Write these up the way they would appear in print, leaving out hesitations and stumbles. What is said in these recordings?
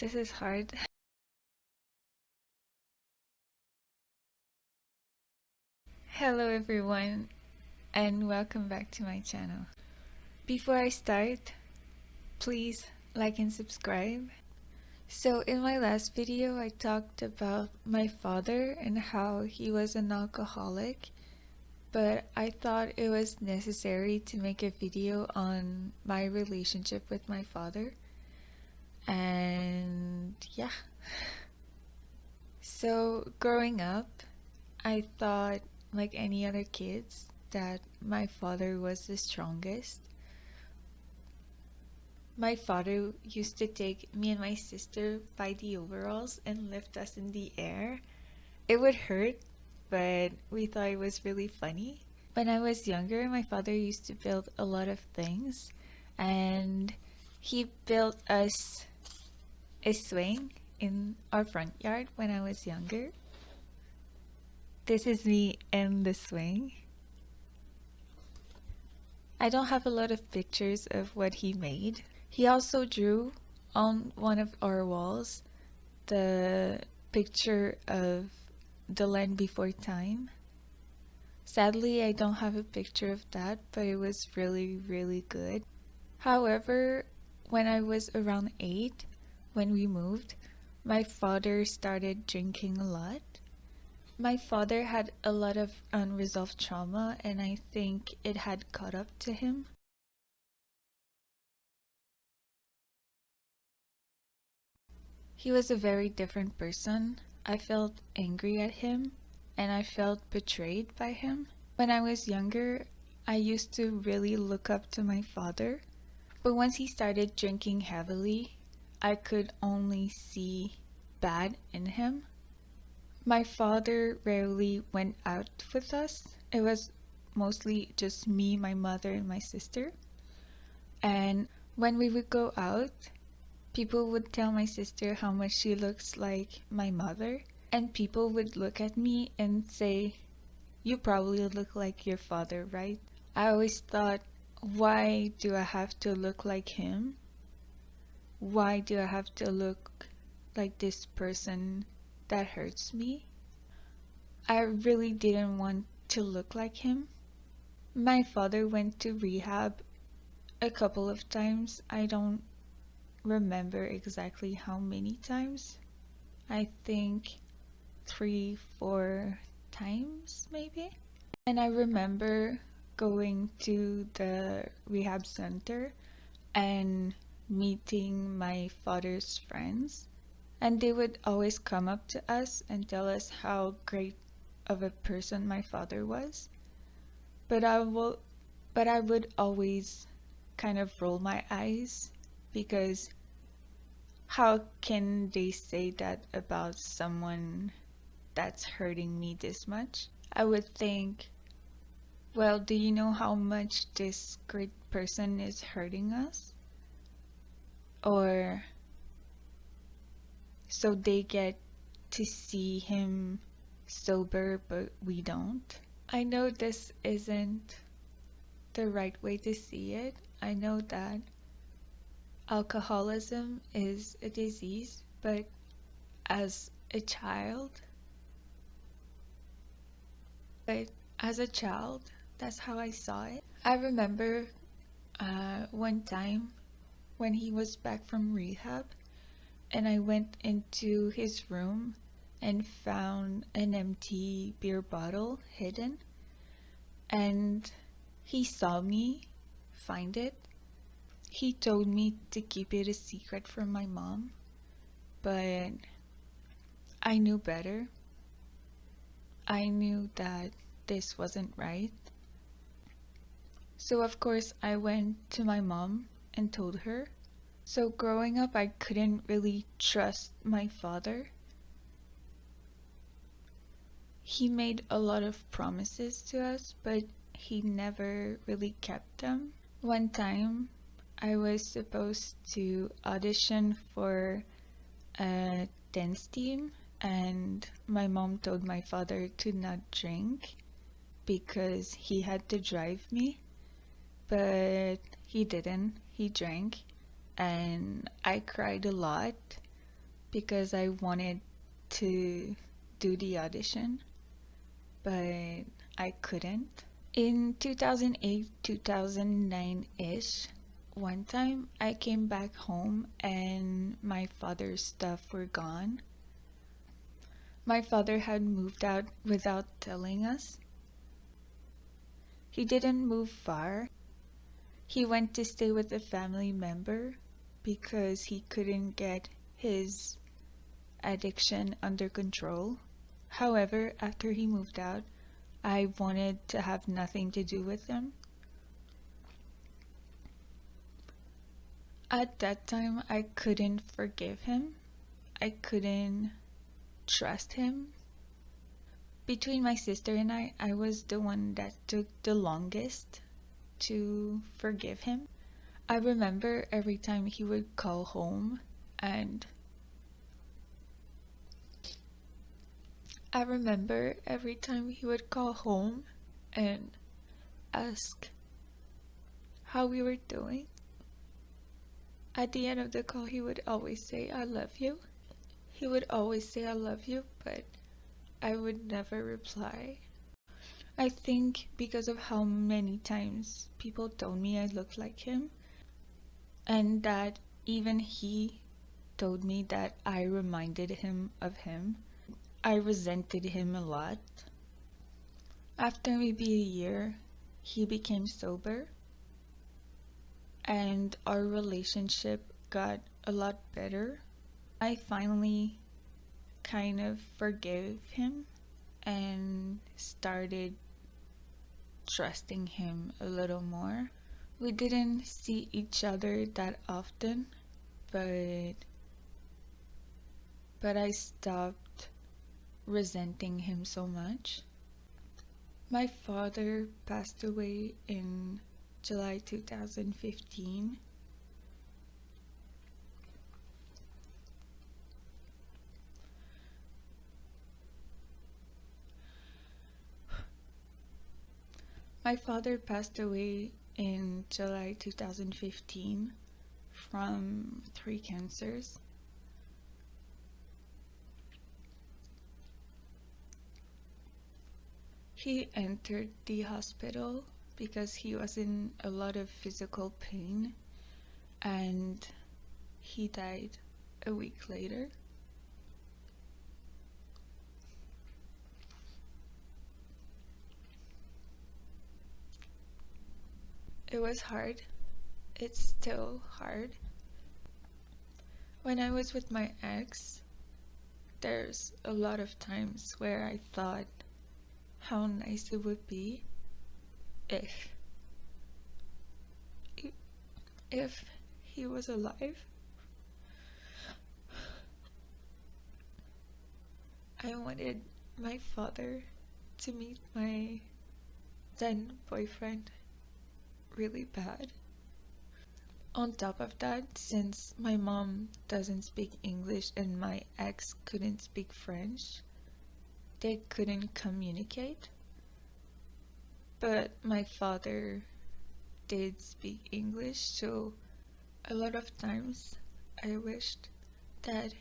This is hard. Hello everyone and welcome back to my channel. Before I start, please like and subscribe. So in my last video I talked about my father and how he was an alcoholic, but I thought it was necessary to make a video on my relationship with my father. And yeah. So growing up, I thought, like any other kids, that my father was the strongest. My father used to take me and my sister by the overalls and lift us in the air. It would hurt, but we thought it was really funny. When I was younger, my father used to build a lot of things, and he built us a swing in our front yard when I was younger. This is me in the swing. I don't have a lot of pictures of what he made. He also drew on one of our walls the picture of the land before time. Sadly, I don't have a picture of that, but it was really good. However, when I was around 8, when we moved, my father started drinking a lot. My father had a lot of unresolved trauma, and I think it had caught up to him. He was a very different person. I felt angry at him, and I felt betrayed by him. When I was younger, I used to really look up to my father, but once he started drinking heavily, I could only see bad in him. My father rarely went out with us. It was mostly just me, my mother, and my sister. And when we would go out, people would tell my sister how much she looks like my mother. And people would look at me and say, "You probably look like your father, right?" I always thought, why do I have to look like him? Why do I have to look like this person that hurts me? I really didn't want to look like him. My father went to rehab a couple of times. I don't remember exactly how many times. I think 3, 4 times maybe. And I remember going to the rehab center and meeting my father's friends, and they would always come up to us and tell us how great of a person my father was. But I would always kind of roll my eyes, because how can they say that about someone that's hurting me this much? I would think, well, do you know how much this great person is hurting us? Or so they get to see him sober, but we don't. I know this isn't the right way to see it. I know that alcoholism is a disease, but as a child, but as a child, that's how I saw it. I remember one time when he was back from rehab, and I went into his room and found an empty beer bottle hidden, and he saw me find it. He told me to keep it a secret from my mom, but I knew better. I knew that this wasn't right. So of course I went to my mom and told her. So growing up, I couldn't really trust my father. He made a lot of promises to us, but he never really kept them. One time, I was supposed to audition for a dance team, and my mom told my father to not drink because he had to drive me, but he didn't. He drank, and I cried a lot. because I wanted to do the audition, but I couldn't. In 2008, 2009-ish, one time I came back home and my father's stuff were gone. My father had moved out without telling us. He didn't move far. He went to stay with a family member because he couldn't get his addiction under control. However, after he moved out, I wanted to have nothing to do with him. At that time, I couldn't forgive him. I couldn't trust him. Between my sister and I was the one that took the longest to forgive him. I remember every time he would call home and ask how we were doing. At the end of the call, he would always say, "I love you." He would always say, "I love you," but I would never reply. I think because of how many times people told me I looked like him, and that even he told me that I reminded him of him, I resented him a lot. After maybe a year, he became sober, and our relationship got a lot better. I finally kind of forgave him and started trusting him a little more. We didn't see each other that often, but I stopped resenting him so much. My father passed away in July 2015. My father passed away in July 2015 from 3 cancers. He entered the hospital because he was in a lot of physical pain, and he died a week later. It was hard. It's still hard. When I was with my ex, there's a lot of times where I thought how nice it would be if if he was alive. I wanted my father to meet my then boyfriend really bad. On top of that, since my mom doesn't speak English and my ex couldn't speak French, they couldn't communicate. But my father did speak English, so a lot of times I wished that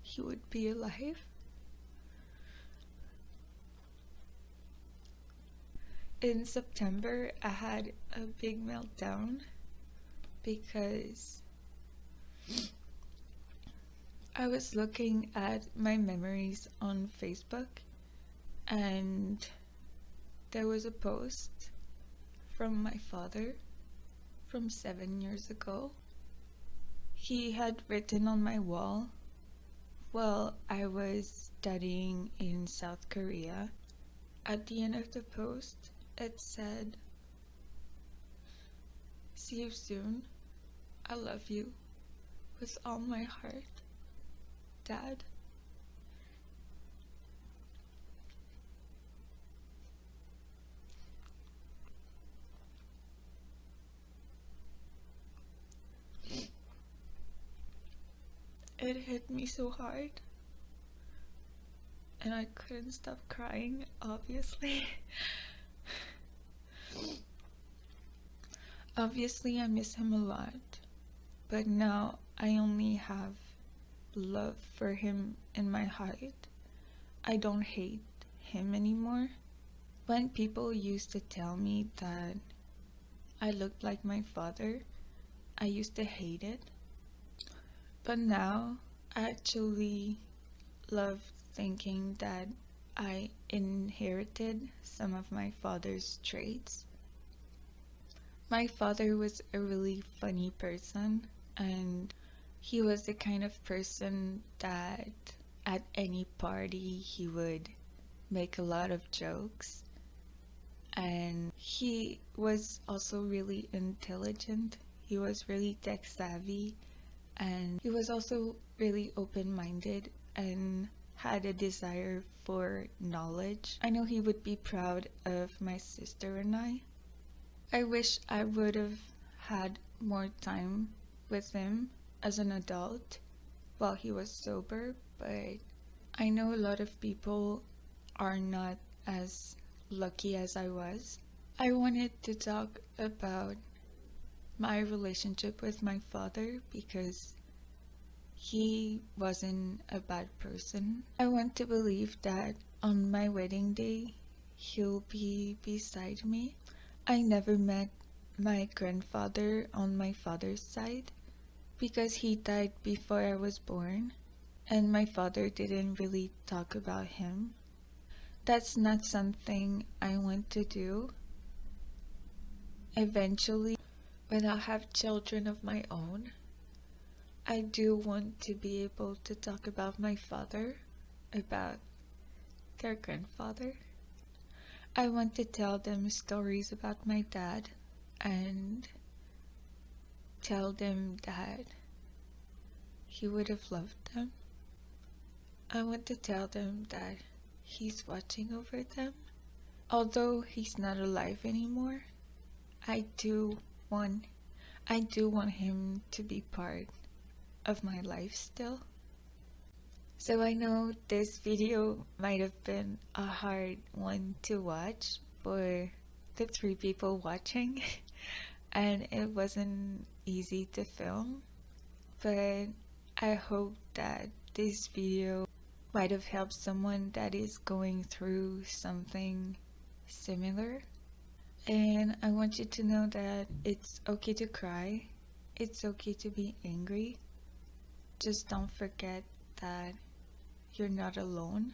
he would be alive. In September, I had a big meltdown because I was looking at my memories on Facebook, and there was a post from my father from 7 years ago. He had written on my wall while I was studying in South Korea. At the end of the post, it said, "See you soon. I love you with all my heart, Dad." It hit me so hard, and I couldn't stop crying, obviously. Obviously, I miss him a lot, but now I only have love for him in my heart. I don't hate him anymore. When people used to tell me that I looked like my father, I used to hate it. But now I actually love thinking that I inherited some of my father's traits. My father was a really funny person, and he was the kind of person that at any party he would make a lot of jokes. And he was also really intelligent. He was really tech savvy, and he was also really open-minded and had a desire for knowledge. I know he would be proud of my sister and I. I wish I would have had more time with him as an adult while he was sober, but I know a lot of people are not as lucky as I was. I wanted to talk about my relationship with my father because he wasn't a bad person. I want to believe that on my wedding day, he'll be beside me. I never met my grandfather on my father's side because he died before I was born, and my father didn't really talk about him. That's not something I want to do. Eventually, when I have children of my own, I do want to be able to talk about my father, about their grandfather. I want to tell them stories about my dad and tell them that he would have loved them. I want to tell them that he's watching over them. Although he's not alive anymore, I do want I do want him to be part of my life still. So I know this video might have been a hard one to watch for the 3 people watching and it wasn't easy to film, but I hope that this video might have helped someone that is going through something similar. And I want you to know that it's okay to cry, it's okay to be angry. Just don't forget that you're not alone.